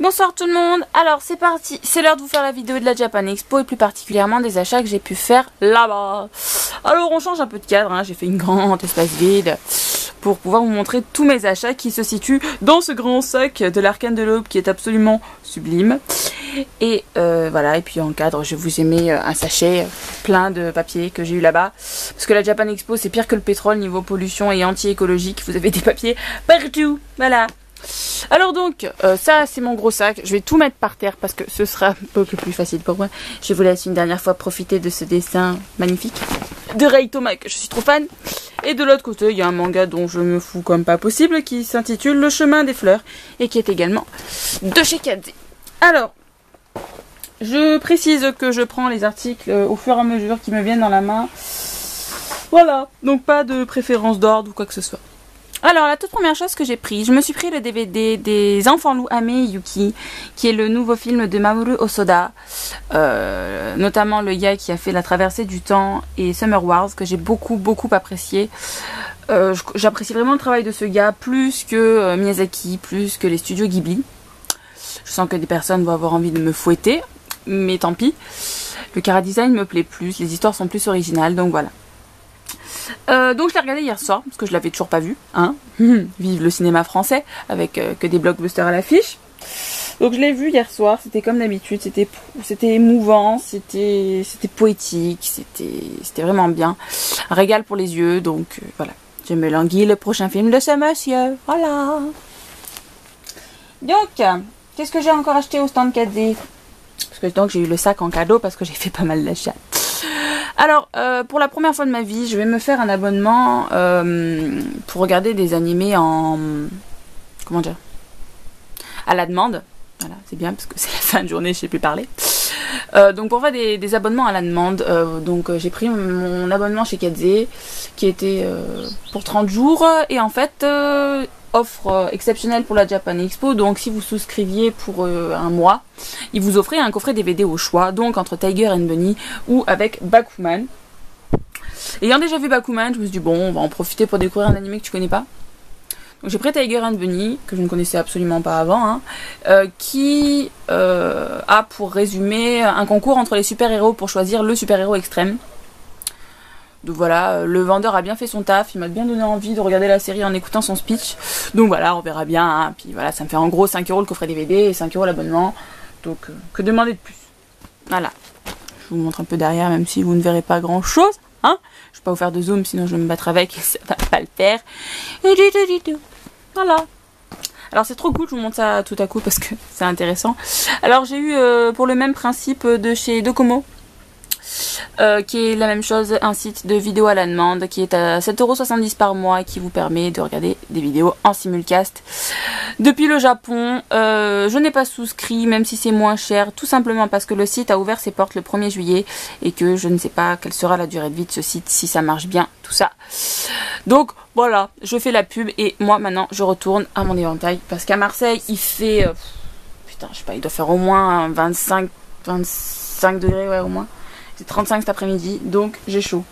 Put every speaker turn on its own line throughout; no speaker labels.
Bonsoir tout le monde, alors c'est parti, c'est l'heure de vous faire la vidéo de la Japan Expo et plus particulièrement des achats que j'ai pu faire là-bas. Alors on change un peu de cadre, hein. J'ai fait une grande espace vide pour pouvoir vous montrer tous mes achats qui se situent dans ce grand sac de l'Arcane de l'Aube qui est absolument sublime. Et voilà, et puis en cadre je vous ai mis un sachet plein de papiers que j'ai eu là-bas. Parce que la Japan Expo c'est pire que le pétrole niveau pollution et anti-écologique, vous avez des papiers partout, voilà. Alors donc, ça c'est mon gros sac, je vais tout mettre par terre parce que ce sera beaucoup plus facile pour moi. Je vous laisse une dernière fois profiter de ce dessin magnifique de Rei Toma que je suis trop fan. Et de l'autre côté, il y a un manga dont je me fous comme pas possible qui s'intitule Le Chemin des Fleurs et qui est également de chez Kadze. Alors, je précise que je prends les articles au fur et à mesure qui me viennent dans la main. Voilà, donc pas de préférence d'ordre ou quoi que ce soit. Alors la toute première chose que j'ai pris, je me suis pris le DVD des Enfants loups Ame et Yuki, qui est le nouveau film de Mamoru Hosoda, notamment le gars qui a fait La Traversée du Temps et Summer Wars, que j'ai beaucoup apprécié. J'apprécie vraiment le travail de ce gars, plus que Miyazaki, plus que les studios Ghibli. Je sens que des personnes vont avoir envie de me fouetter, mais tant pis. Le chara-design me plaît plus, les histoires sont plus originales, donc voilà. Donc je l'ai regardé hier soir parce que je l'avais toujours pas vu, hein. Vive le cinéma français avec que des blockbusters à l'affiche. Donc je l'ai vu hier soir, c'était comme d'habitude, c'était émouvant, c'était poétique, c'était vraiment bien, un régal pour les yeux, donc voilà. Je me languis le prochain film de ce monsieur, voilà. Donc qu'est-ce que j'ai encore acheté au stand 4D? Parce que donc j'ai eu le sac en cadeau parce que j'ai fait pas mal d'achats. Alors, pour la première fois de ma vie, je vais me faire un abonnement pour regarder des animés en... Comment dire? À la demande. Voilà, c'est bien parce que c'est la fin de journée, je sais plus parler. Donc pour faire des abonnements à la demande, j'ai pris mon abonnement chez Kadze qui était pour 30 jours et en fait... offre exceptionnelle pour la Japan Expo, donc si vous souscriviez pour un mois, ils vous offraient un coffret DVD au choix, donc entre Tiger and Bunny ou avec Bakuman. Ayant déjà vu Bakuman, je me suis dit bon, on va en profiter pour découvrir un anime que tu connais pas. Donc j'ai pris Tiger and Bunny, que je ne connaissais absolument pas avant, hein, qui a pour résumé un concours entre les super-héros pour choisir le super-héros extrême. Donc voilà, le vendeur a bien fait son taf, il m'a bien donné envie de regarder la série en écoutant son speech. Donc voilà, on verra bien, hein. Puis voilà, ça me fait en gros 5 € le coffret DVD et 5 € l'abonnement. Donc que demander de plus? Voilà, je vous montre un peu derrière même si vous ne verrez pas grand chose, hein. Je vais pas vous faire de zoom sinon je vais me battre avec et ça va pas le faire. Voilà. Alors c'est trop cool, je vous montre ça tout à coup parce que c'est intéressant. Alors j'ai eu pour le même principe de chez Docomo. Qui est la même chose, un site de vidéo à la demande qui est à 7,70 € par mois et qui vous permet de regarder des vidéos en simulcast depuis le Japon. Je n'ai pas souscrit même si c'est moins cher, tout simplement parce que le site a ouvert ses portes le 1er juillet et que je ne sais pas quelle sera la durée de vie de ce site, si ça marche bien, tout ça. Donc voilà, je fais la pub et moi maintenant je retourne à mon éventail parce qu'à Marseille il fait putain je sais pas, il doit faire au moins 25 degrés, ouais au moins. C'est 35 cet après-midi, donc j'ai chaud.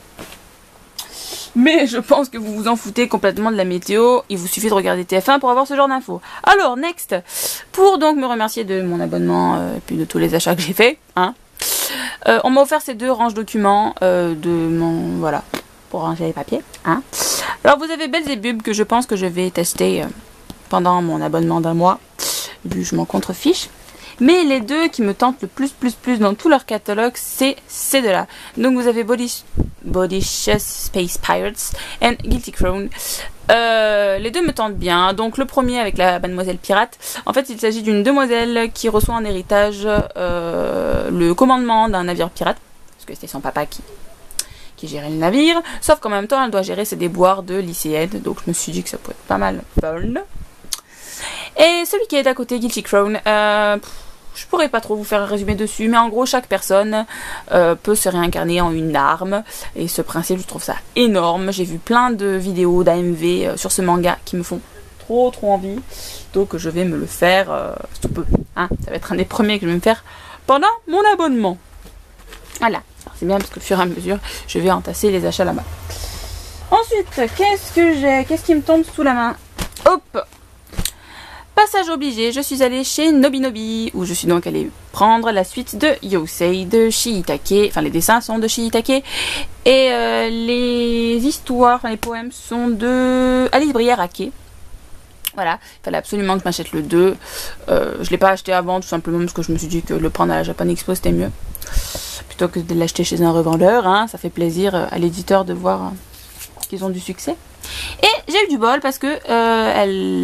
Mais je pense que vous vous en foutez complètement de la météo. Il vous suffit de regarder TF1 pour avoir ce genre d'infos. Alors, next, pour donc me remercier de mon abonnement et puis de tous les achats que j'ai fait, hein, on m'a offert ces 2 ranges documents de mon... Voilà, pour ranger les papiers. Hein. Alors, vous avez Belzebub que je pense que je vais tester pendant mon abonnement d'un mois, vu que je m'en contrefiche. Mais les 2 qui me tentent le plus dans tout leur catalogue, c'est ces 2-là. Donc vous avez Bodacious Space Pirates et Guilty Crown. Les 2 me tentent bien. Donc le premier avec la Mademoiselle Pirate. En fait, il s'agit d'une demoiselle qui reçoit en héritage le commandement d'un navire pirate. Parce que c'était son papa qui gérait le navire. Sauf qu'en même temps, elle doit gérer ses déboires de lycéenne. Donc je me suis dit que ça pourrait être pas mal fun. Et celui qui est à côté, Guilty Crown, je pourrais pas trop vous faire un résumé dessus, mais en gros chaque personne peut se réincarner en une arme et ce principe je trouve ça énorme. J'ai vu plein de vidéos d'AMV sur ce manga qui me font trop envie, donc je vais me le faire sous peu, hein. Ça va être un des premiers que je vais me faire pendant mon abonnement. Voilà, c'est bien parce que au fur et à mesure je vais entasser les achats là-bas. Ensuite, qu'est-ce que j'ai? Qu'est-ce qui me tombe sous la main? Hop! Passage obligé, je suis allée chez Nobinobi, où je suis donc allée prendre la suite de Yosei de Shiitake. Enfin, les dessins sont de Shiitake. Et les histoires, enfin les poèmes sont de Alice Brière-Ake. Voilà, il fallait absolument que je m'achète le 2. Je ne l'ai pas acheté avant, tout simplement parce que je me suis dit que le prendre à la Japan Expo c'était mieux. Plutôt que de l'acheter chez un revendeur, hein. Ça fait plaisir à l'éditeur de voir qu'ils ont du succès. Et j'ai eu du bol parce que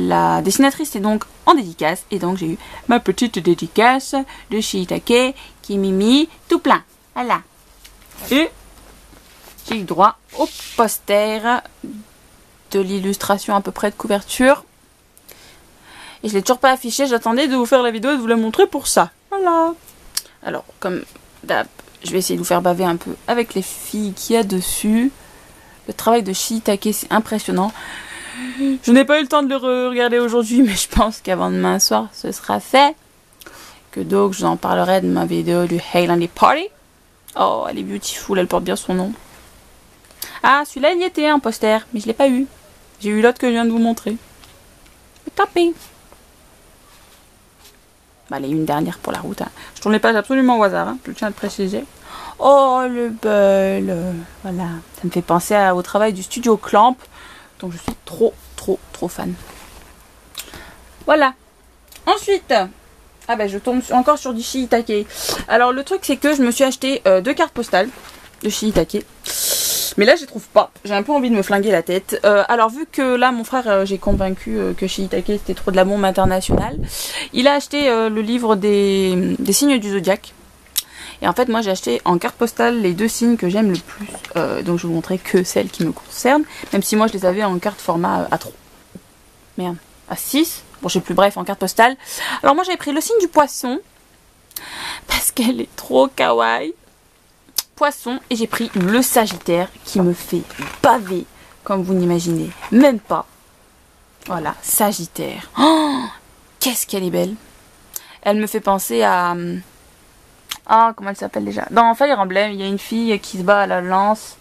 la dessinatrice est donc en dédicace. Et donc j'ai eu ma petite dédicace de Shiitake qui m'a mis tout plein. Voilà. Et j'ai eu droit au poster de l'illustration à peu près de couverture. Et je l'ai toujours pas affiché. J'attendais de vous faire la vidéo et de vous la montrer pour ça. Voilà. Alors, comme d'hab, je vais essayer de vous faire baver un peu avec les filles qu'il y a dessus. Le travail de Shiitake, c'est impressionnant. Je n'ai pas eu le temps de le regarder aujourd'hui, mais je pense qu'avant demain soir, ce sera fait. Que donc, je vous en parlerai de ma vidéo du Highlander Party. Oh, elle est beautiful, elle porte bien son nom. Ah, celui-là, il y était un poster, mais je l'ai pas eu. J'ai eu l'autre que je viens de vous montrer. Tant pis. Bah, allez, une dernière pour la route. Hein. Je tourne les pages absolument au hasard, hein, je tiens à le préciser. Oh, le bel. Voilà. Ça me fait penser au travail du studio Clamp. Donc je suis trop fan. Voilà. Ensuite. Ah ben je tombe encore sur du Shiitake. Alors le truc c'est que je me suis acheté 2 cartes postales de Shiitake. Mais là je les trouve pas. J'ai un peu envie de me flinguer la tête. Alors vu que là mon frère j'ai convaincu que Shiitake c'était trop de la bombe internationale. Il a acheté le livre des signes du zodiaque. Et en fait, moi, j'ai acheté en carte postale les 2 signes que j'aime le plus. Donc, je vais vous montrer que celles qui me concernent. Même si moi, je les avais en carte format A3. Merde. A6. Bon, je sais plus. Bref, en carte postale. Alors, moi, j'avais pris le signe du poisson. Parce qu'elle est trop kawaii. Poisson. Et j'ai pris le Sagittaire qui me fait baver. Comme vous n'imaginez. Même pas. Voilà. Sagittaire. Oh, qu'est-ce qu'elle est belle. Elle me fait penser à... Ah, comment elle s'appelle déjà? Dans Fire Emblem, il y a une fille qui se bat à la lance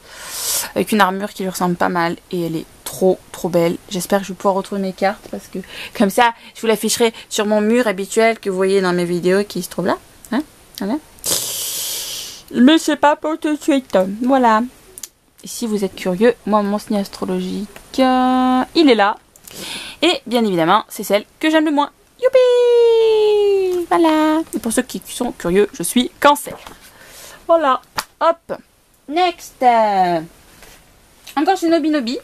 avec une armure qui lui ressemble pas mal et elle est trop belle. J'espère que je vais pouvoir retrouver mes cartes parce que comme ça, je vous l'afficherai sur mon mur habituel que vous voyez dans mes vidéos qui se trouve là. Hein? Voilà. Mais c'est pas pour tout de suite. Voilà. Et si vous êtes curieux, moi, mon signe astrologique, il est là. Et bien évidemment, c'est celle que j'aime le moins. Youpi! Voilà. Et pour ceux qui sont curieux, je suis Cancer. Voilà. Hop. Next. Encore chez Nobinobi.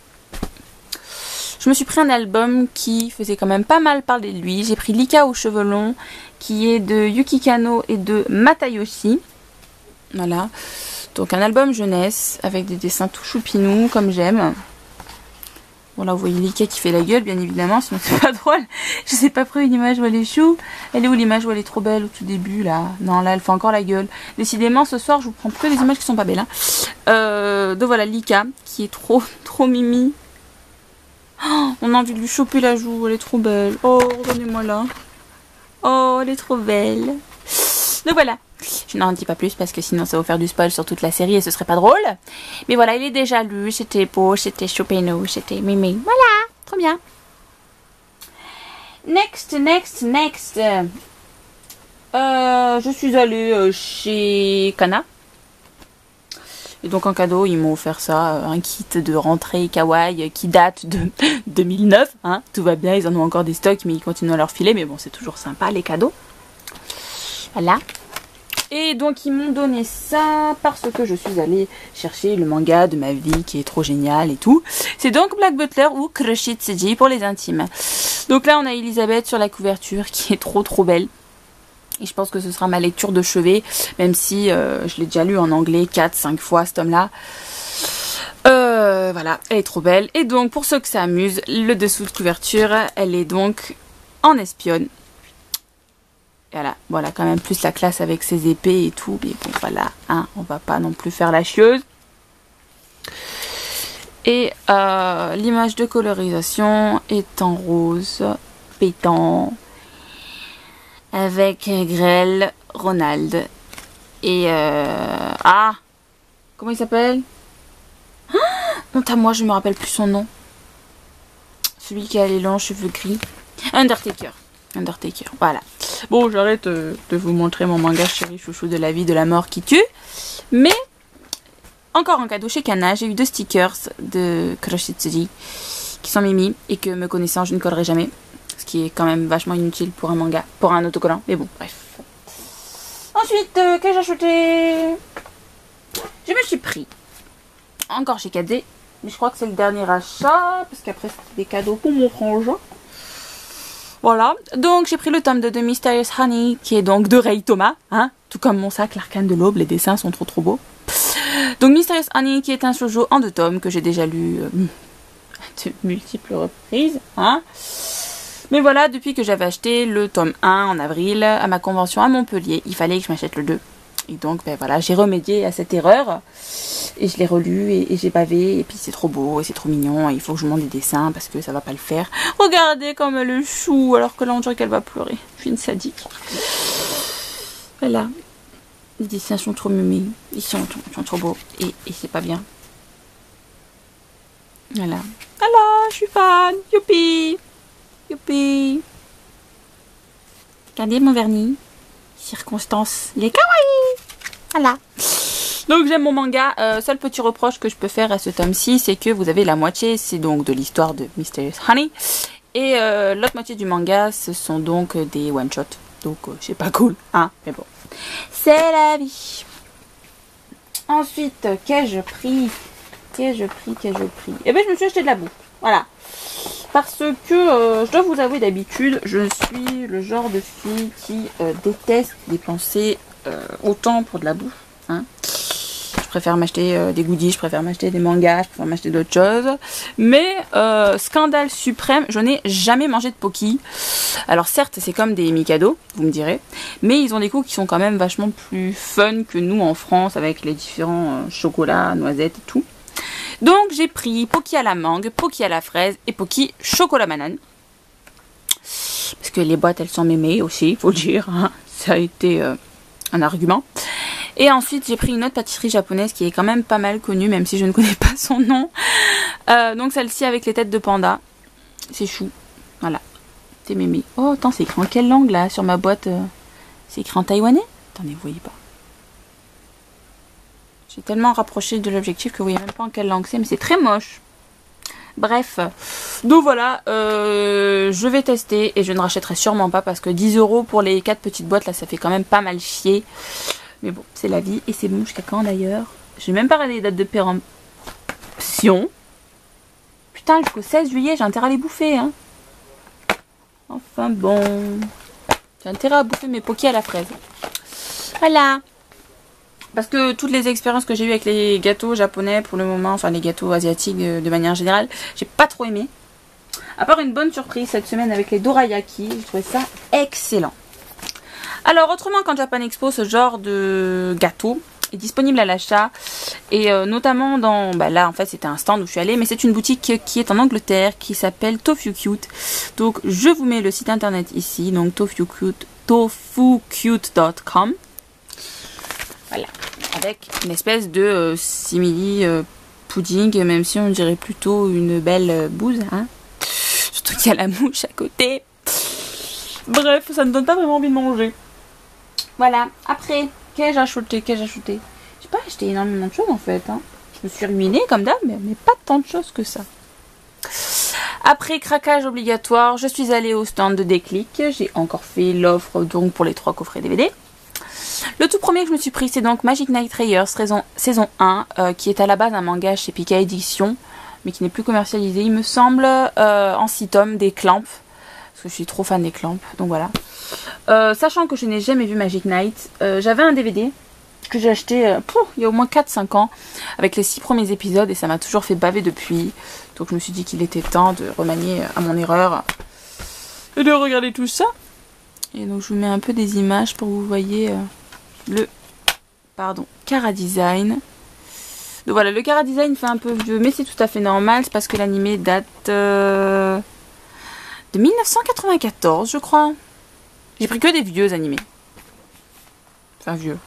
Je me suis pris un album qui faisait quand même pas mal parler de lui. J'ai pris Lika aux cheveux longs, qui est de Yuki Kano et de Matayoshi. Voilà. Donc un album jeunesse avec des dessins tout choupinous comme j'aime. Voilà, vous voyez Lika qui fait la gueule, bien évidemment, sinon c'est pas drôle. Je sais pas pris une image où elle est chou. Elle est où l'image où elle est trop belle au tout début, là? Non, là, elle fait encore la gueule. Décidément, ce soir, je vous prends que des images qui sont pas belles. Hein. Donc voilà, Lika, qui est trop mimi. Oh, on a envie de lui choper la joue, elle est trop belle. Oh, regardez-moi là. Oh, elle est trop belle. Donc voilà. Je n'en dis pas plus parce que sinon ça va vous faire du spoil sur toute la série et ce serait pas drôle. Mais voilà, il est déjà lu, c'était beau, c'était choupinou, c'était mimi. Voilà, trop bien. Next. Je suis allée chez Kana. Et donc en cadeau, ils m'ont offert ça, un kit de rentrée kawaii qui date de 2009. Hein. Tout va bien, ils en ont encore des stocks, mais ils continuent à leur filer. Mais bon, c'est toujours sympa les cadeaux. Voilà. Et donc ils m'ont donné ça parce que je suis allée chercher le manga de ma vie qui est trop génial et tout. C'est donc Black Butler ou Crush It Seiji pour les intimes. Donc là on a Elisabeth sur la couverture qui est trop belle. Et je pense que ce sera ma lecture de chevet, même si je l'ai déjà lu en anglais 4-5 fois ce tome-là. Voilà, elle est trop belle. Et donc pour ceux que ça amuse, le dessous de couverture, elle est donc en espionne. Voilà, quand même plus la classe avec ses épées et tout. Mais bon, voilà, hein, on va pas non plus faire la chieuse. Et l'image de colorisation est en rose pétant. Avec Grell, Ronald. Et comment il s'appelle? Honte à moi, je me rappelle plus son nom. Celui qui a les longs cheveux gris. Undertaker. Undertaker, voilà. Bon, j'arrête de vous montrer mon manga chéri chouchou de la vie, de la mort qui tue. Mais, encore en cadeau chez Kana, j'ai eu 2 stickers de Kuroshitsuji qui sont Mimi et que me connaissant, je ne collerai jamais. Ce qui est quand même vachement inutile pour un manga, pour un autocollant. Mais bon, bref. Ensuite, qu'est-ce que j'ai acheté? Je me suis pris, encore chez KD, mais je crois que c'est le dernier achat, parce qu'après c'était des cadeaux pour mon frangin. Voilà, donc j'ai pris le tome de The Mysterious Honey, qui est donc de Rei Thomas, hein, tout comme mon sac, l'Arcane de l'Aube, les dessins sont trop beaux. Donc Mysterious Honey, qui est un shoujo en 2 tomes, que j'ai déjà lu de multiples reprises, hein. Mais voilà, depuis que j'avais acheté le tome 1 en avril, à ma convention à Montpellier, il fallait que je m'achète le 2. Et donc, ben voilà, j'ai remédié à cette erreur. Et je l'ai relu et j'ai bavé. Et puis c'est trop beau et c'est trop mignon. Et il faut que je monte des dessins parce que ça va pas le faire. Regardez comme elle est chou alors que là on dirait qu'elle va pleurer. Je suis une sadique. Voilà. Les dessins sont trop mimés. Ils sont trop beaux. Et c'est pas bien. Voilà. Alors, je suis fan. Youpi. Youpi. Regardez mon vernis. Circonstance. Il est kawaii. Voilà. Donc j'aime mon manga. Seul petit reproche que je peux faire à ce tome-ci, c'est que vous avez la moitié, c'est donc de l'histoire de Mysterious Honey. Et l'autre moitié du manga, ce sont donc des one-shots. Donc c'est pas cool, hein. Mais bon. C'est la vie. Ensuite, qu'ai-je pris? Eh ben je me suis acheté de la boue. Voilà. Parce que, je dois vous avouer, d'habitude, je suis le genre de fille qui déteste dépenser autant pour de la bouffe. Hein. Je préfère m'acheter des goodies, je préfère m'acheter des mangas, je préfère m'acheter d'autres choses. Mais, scandale suprême, je n'ai jamais mangé de Pocky. Alors certes, c'est comme des Mikado, vous me direz. Mais ils ont des goûts qui sont quand même vachement plus fun que nous en France, avec les différents chocolats, noisettes et tout. Donc j'ai pris Pocky à la mangue, Pocky à la fraise et Pocky chocolat banane. Parce que les boîtes elles sont mémées aussi, il faut le dire. Hein. Ça a été un argument. Et ensuite j'ai pris une autre pâtisserie japonaise qui est quand même pas mal connue, même si je ne connais pas son nom. Donc celle-ci avec les têtes de panda. C'est chou. Voilà. C'est mémé. Oh attends, c'est écrit en quelle langue là sur ma boîte c'est écrit en taïwanais? Attendez, vous voyez pas. J'ai tellement rapproché de l'objectif que vous voyez même pas en quelle langue c'est, mais c'est très moche. Bref, donc voilà, je vais tester et je ne rachèterai sûrement pas parce que 10 € pour les 4 petites boîtes là, ça fait quand même pas mal chier. Mais bon, c'est la vie et c'est bon jusqu'à quand d'ailleurs? J'ai même pas regardé les dates de péremption. Putain, jusqu'au 16 juillet, j'ai intérêt à les bouffer, hein. Enfin bon, j'ai intérêt à bouffer mes Pocky à la fraise. Voilà. Parce que toutes les expériences que j'ai eues avec les gâteaux japonais pour le moment, enfin les gâteaux asiatiques de manière générale, j'ai pas trop aimé. À part une bonne surprise cette semaine avec les dorayaki, j'ai trouvé ça excellent. Alors autrement qu'en Japan Expo, ce genre de gâteau est disponible à l'achat. Et notamment dans, bah là en fait c'était un stand où je suis allée, mais c'est une boutique qui est en Angleterre qui s'appelle Tofu Cute. Donc je vous mets le site internet ici, donc tofucute.com. Voilà, avec une espèce de simili pudding, même si on dirait plutôt une belle bouse, hein. Surtout qu'il y a la mouche à côté. Bref, ça ne donne pas vraiment envie de manger. Voilà, après, qu'ai-je acheté? J'ai pas acheté énormément de choses en fait, hein. Je me suis ruinée comme d'hab, mais pas tant de choses que ça. Après craquage obligatoire, je suis allée au stand de Déclic. J'ai encore fait l'offre donc pour les 3 coffrets DVD. Le tout premier que je me suis pris, c'est donc Magic Knight Raiders saison 1, qui est à la base un manga chez Pika Édition, mais qui n'est plus commercialisé, il me semble, en 6 tomes, des Clamps, parce que je suis trop fan des Clamps, donc voilà. Sachant que je n'ai jamais vu Magic Knight, j'avais un DVD que j'ai acheté il y a au moins 4-5 ans, avec les 6 premiers épisodes, et ça m'a toujours fait baver depuis, donc je me suis dit qu'il était temps de remanier à mon erreur, et de regarder tout ça. Et donc je vous mets un peu des images pour que vous voyez le Chara Design. Donc voilà, le Chara Design fait un peu vieux, mais c'est tout à fait normal. C'est parce que l'animé date de 1994, je crois. J'ai pris que des vieux animés. Enfin vieux.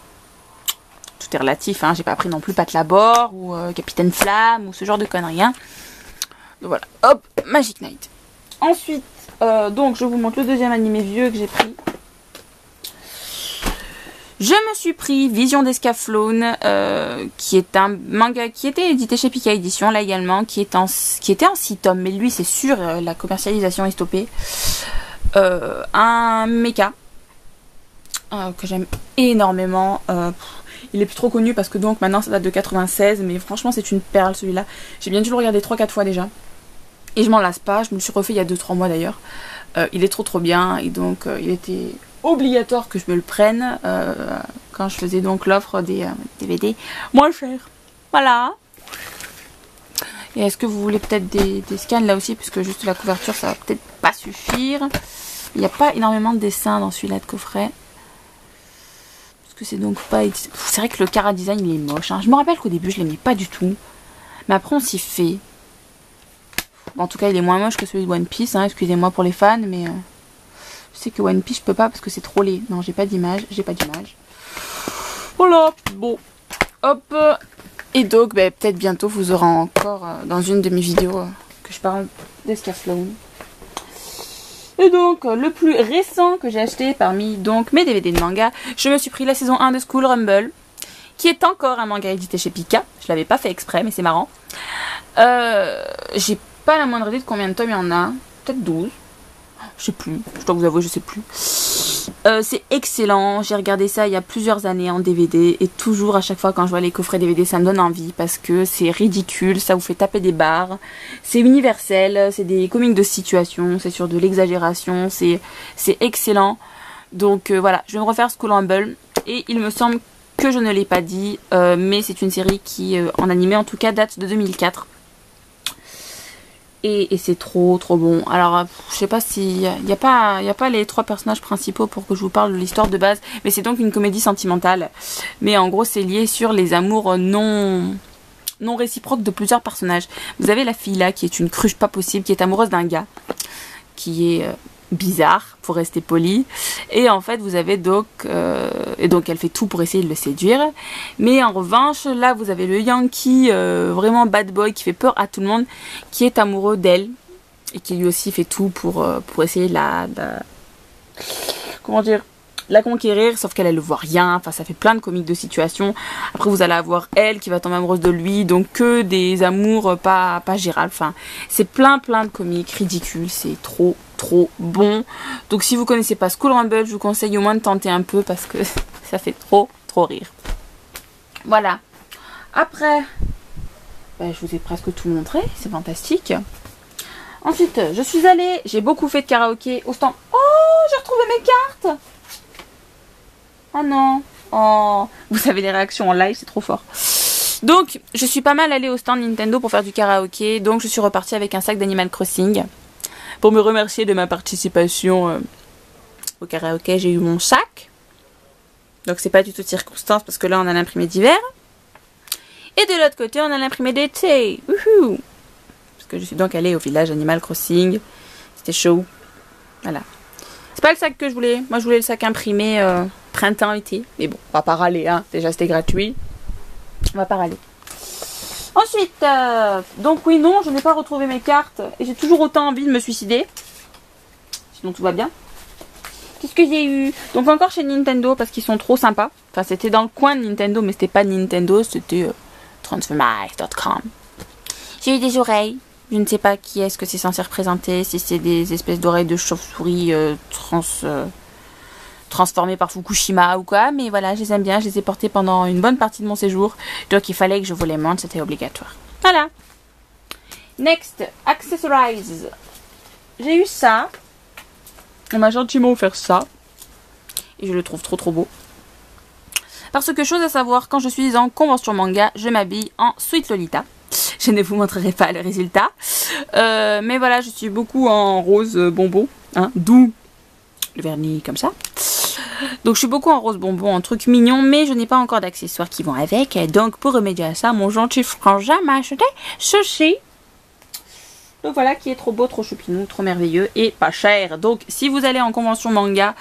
Tout est relatif, hein. J'ai pas pris non plus Pat Labor ou Capitaine Flamme ou ce genre de conneries. Hein. Donc voilà, hop, Magic Knight. Ensuite, Donc je vous montre le deuxième animé vieux que j'ai pris. Je me suis pris Vision d'Escaflowne, qui est un manga qui était édité chez Pika Édition, là également, qui était en 6 tomes, mais lui c'est sûr, la commercialisation est stoppée. Un mecha que j'aime énormément. Il est plus trop connu parce que donc maintenant ça date de 96, mais franchement c'est une perle celui-là. J'ai bien dû le regarder 3-4 fois déjà. Et je m'en lasse pas, je me le suis refait il y a 2-3 mois d'ailleurs. Il est trop bien et donc il était obligatoire que je me le prenne quand je faisais donc l'offre des DVD moins cher. Voilà. Et est-ce que vous voulez peut-être des scans là aussi, puisque juste la couverture ça va peut-être pas suffire. Il n'y a pas énormément de dessins dans celui-là de coffret. Parce que c'est donc pas... C'est vrai que le Cara Design il est moche. Hein. Je me rappelle qu'au début je l'aimais pas du tout. Mais après on s'y fait. Bon, en tout cas il est moins moche que celui de One Piece. Hein. Excusez-moi pour les fans, mais... Je sais que One Piece je peux pas parce que c'est trop laid. Non, j'ai pas d'image. Voilà. Bon. Hop. Et donc peut-être bientôt vous aurez encore dans une de mes vidéos que je parle d'Escaflowne. Et donc, le plus récent que j'ai acheté parmi donc mes DVD de manga, je me suis pris la saison 1 de School Rumble, qui est encore un manga édité chez Pika. Je l'avais pas fait exprès, mais c'est marrant. J'ai pas la moindre idée de combien de tomes il y en a. Peut-être 12. Je sais plus. Je dois vous avouer, je sais plus. C'est excellent. J'ai regardé ça il y a plusieurs années en DVD. Et toujours, à chaque fois, quand je vois les coffrets DVD, ça me donne envie. Parce que c'est ridicule. Ça vous fait taper des barres. C'est universel. C'est des comics de situation. C'est sur de l'exagération. C'est excellent. Donc voilà. Je vais me refaire School Rumble. Et il me semble que je ne l'ai pas dit. Mais c'est une série qui, en animé en tout cas, date de 2004. Et c'est trop bon. Alors je sais pas si y a pas les 3 personnages principaux pour que je vous parle de l'histoire de base, mais c'est donc une comédie sentimentale. Mais en gros c'est lié sur les amours non réciproques de plusieurs personnages. Vous avez la fille là qui est une cruche pas possible, qui est amoureuse d'un gars qui est bizarre pour rester poli, et en fait vous avez donc et donc elle fait tout pour essayer de le séduire, mais en revanche là vous avez le Yankee vraiment bad boy qui fait peur à tout le monde, qui est amoureux d'elle et qui lui aussi fait tout pour essayer de la conquérir, sauf qu'elle ne voit rien. Enfin ça fait plein de comiques de situation. Après vous allez avoir elle qui va tomber amoureuse de lui, donc que des amours pas gérables. Enfin c'est plein de comiques ridicules, c'est trop bon. Donc si vous connaissez pas School Rumble, je vous conseille au moins de tenter un peu parce que ça fait trop rire. Voilà. Après, je vous ai presque tout montré, c'est fantastique. Ensuite, je suis allée, j'ai beaucoup fait de karaoké au stand. Oh, j'ai retrouvé mes cartes. Oh non. Oh, vous savez les réactions en live, c'est trop fort. Donc, je suis pas mal allée au stand Nintendo pour faire du karaoké. Donc, je suis repartie avec un sac d'Animal Crossing. Pour me remercier de ma participation au karaoké, j'ai eu mon sac. Donc c'est pas du tout de circonstance parce que là on a l'imprimé d'hiver. Et de l'autre côté on a l'imprimé d'été. Wouhou! Parce que je suis donc allée au village Animal Crossing. C'était chaud. Voilà. C'est pas le sac que je voulais. Moi je voulais le sac imprimé printemps-été. Mais bon, on va pas râler, hein. Déjà c'était gratuit. On va pas râler. Ensuite, donc oui, non, je n'ai pas retrouvé mes cartes et j'ai toujours autant envie de me suicider. Sinon tout va bien. Qu'est-ce que j'ai eu? Donc encore chez Nintendo parce qu'ils sont trop sympas. Enfin, c'était dans le coin de Nintendo, mais c'était pas Nintendo, c'était transformize.com. J'ai eu des oreilles. Je ne sais pas qui est-ce que c'est censé représenter, si c'est des espèces d'oreilles de chauve-souris transformées par Fukushima ou quoi, mais voilà, je les aime bien, je les ai portées pendant une bonne partie de mon séjour, donc il fallait que je vous les montre, c'était obligatoire. Voilà. Next, accessorize. J'ai eu ça. On m'a gentiment offert ça. Et je le trouve trop beau. Parce que chose à savoir, quand je suis en convention manga, je m'habille en Sweet Lolita. Je ne vous montrerai pas le résultat. Mais voilà, je suis beaucoup en rose bonbon. Hein, d'où le vernis comme ça. Donc je suis beaucoup en rose bonbon, en truc mignon, mais je n'ai pas encore d'accessoires qui vont avec. Donc pour remédier à ça, mon gentil frangin m'a acheté ceci. Donc voilà, qui est trop beau, trop choupinou, trop merveilleux et pas cher. Donc si vous allez en convention manga,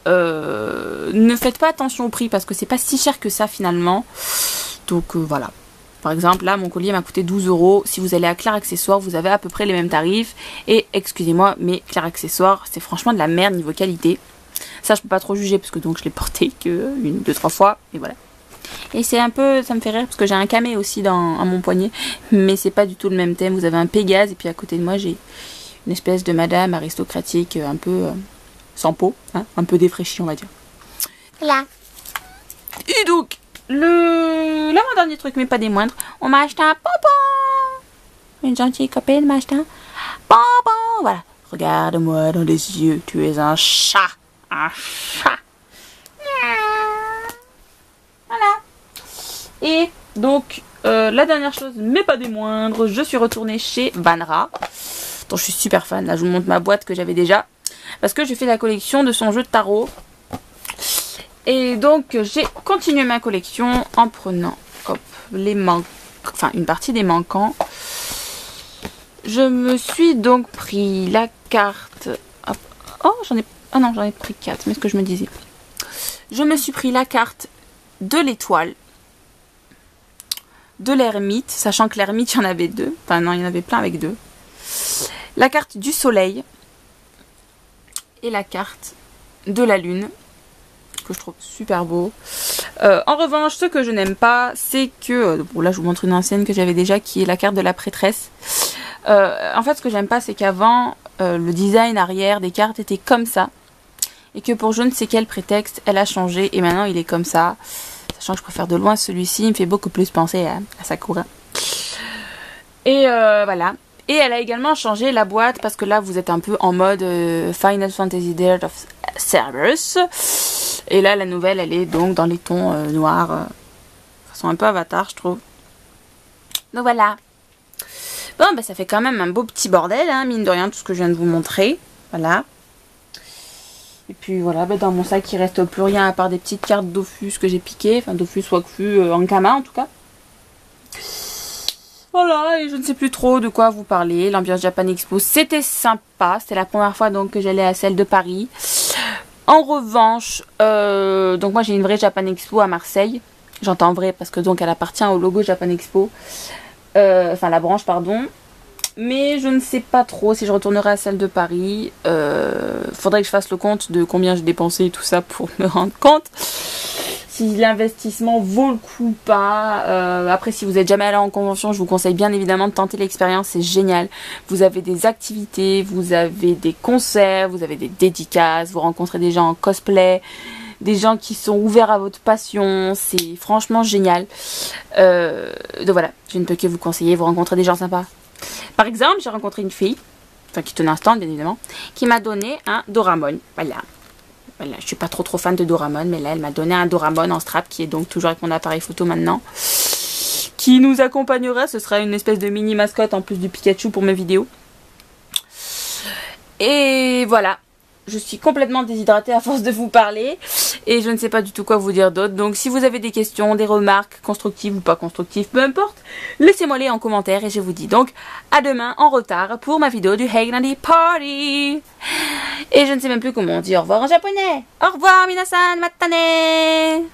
ne faites pas attention au prix parce que c'est pas si cher que ça finalement. Donc voilà. Par exemple, là, mon collier m'a coûté 12 €. Si vous allez à Claire Accessoires, vous avez à peu près les mêmes tarifs. Et excusez-moi, mais Claire Accessoires, c'est franchement de la merde niveau qualité. Ça, je peux pas trop juger parce que donc je l'ai porté que 1, 2, 3 fois. Et voilà. Et c'est un peu, ça me fait rire parce que j'ai un camé aussi à mon poignet. Mais c'est pas du tout le même thème. Vous avez un Pégase et puis à côté de moi, j'ai une espèce de madame aristocratique un peu sans peau. Hein, un peu défraîchie, on va dire. Voilà. Et donc, l'avant-dernier truc, mais pas des moindres, on m'a acheté un bonbon. Une gentille copine m'a acheté un bonbon. Voilà. Regarde-moi dans les yeux, tu es un chat. Un chat. Voilà. Et donc, la dernière chose, mais pas des moindres, je suis retournée chez Vanra, dont je suis super fan. Là, je vous montre ma boîte que j'avais déjà, parce que j'ai fait la collection de son jeu de tarot. Et donc j'ai continué ma collection en prenant une partie des manquants. Je me suis donc pris la carte. Hop. Oh, j'en ai pris 4, mais ce que je me disais. Je me suis pris la carte de l'étoile, de l'ermite, sachant que l'ermite, il y en avait 2. Enfin non, il y en avait plein avec 2. La carte du soleil et la carte de la lune, que je trouve super beau. En revanche, ce que je n'aime pas, c'est que... bon, là, je vous montre une ancienne que j'avais déjà, qui est la carte de la prêtresse. En fait, ce que j'aime pas, c'est qu'avant, le design arrière des cartes était comme ça. Et que pour je ne sais quel prétexte, elle a changé. Et maintenant, il est comme ça. Sachant que je préfère de loin celui-ci. Il me fait beaucoup plus penser à Sakura. Et voilà. Et elle a également changé la boîte, parce que là, vous êtes un peu en mode Final Fantasy Dirt of Cerberus. Et là, la nouvelle, elle est donc dans les tons noirs. Façon un peu avatar, je trouve. Donc voilà. Bon, bah, ça fait quand même un beau petit bordel, hein, mine de rien, tout ce que je viens de vous montrer. Voilà. Et puis voilà, bah, dans mon sac, il reste plus rien à part des petites cartes Dofus que j'ai piquées. Enfin, Dofus ou Wakfu en Kama, en tout cas. Voilà, et je ne sais plus trop de quoi vous parler. L'ambiance Japan Expo, c'était sympa. C'était la première fois donc que j'allais à celle de Paris. En revanche, donc moi j'ai une vraie Japan Expo à Marseille. J'entends vrai parce que donc elle appartient au logo Japan Expo. Enfin la branche, pardon. Mais je ne sais pas trop si je retournerai à celle de Paris. Faudrait que je fasse le compte de combien j'ai dépensé et tout ça pour me rendre compte si l'investissement vaut le coup ou pas. Après, si vous n'êtes jamais allé en convention, je vous conseille bien évidemment de tenter l'expérience, c'est génial. Vous avez des activités, vous avez des concerts, vous avez des dédicaces, vous rencontrez des gens en cosplay, des gens qui sont ouverts à votre passion, c'est franchement génial. Donc voilà, je ne peux que vous conseiller, vous rencontrez des gens sympas. Par exemple, j'ai rencontré une fille, enfin qui tenait un stand bien évidemment, qui m'a donné un Doraemon, voilà. Voilà, je suis pas trop fan de Doraemon, mais là elle m'a donné un Doraemon en strap qui est donc toujours avec mon appareil photo maintenant, qui nous accompagnera. Ce sera une espèce de mini mascotte en plus du Pikachu pour mes vidéos. Et voilà, je suis complètement déshydratée à force de vous parler et je ne sais pas du tout quoi vous dire d'autre. Donc si vous avez des questions, des remarques constructives ou pas constructives, peu importe, laissez-moi les en commentaire et je vous dis donc à demain en retard pour ma vidéo du Heignadi Party. Et je ne sais même plus comment on dit au revoir en japonais. Au revoir minasan, matane.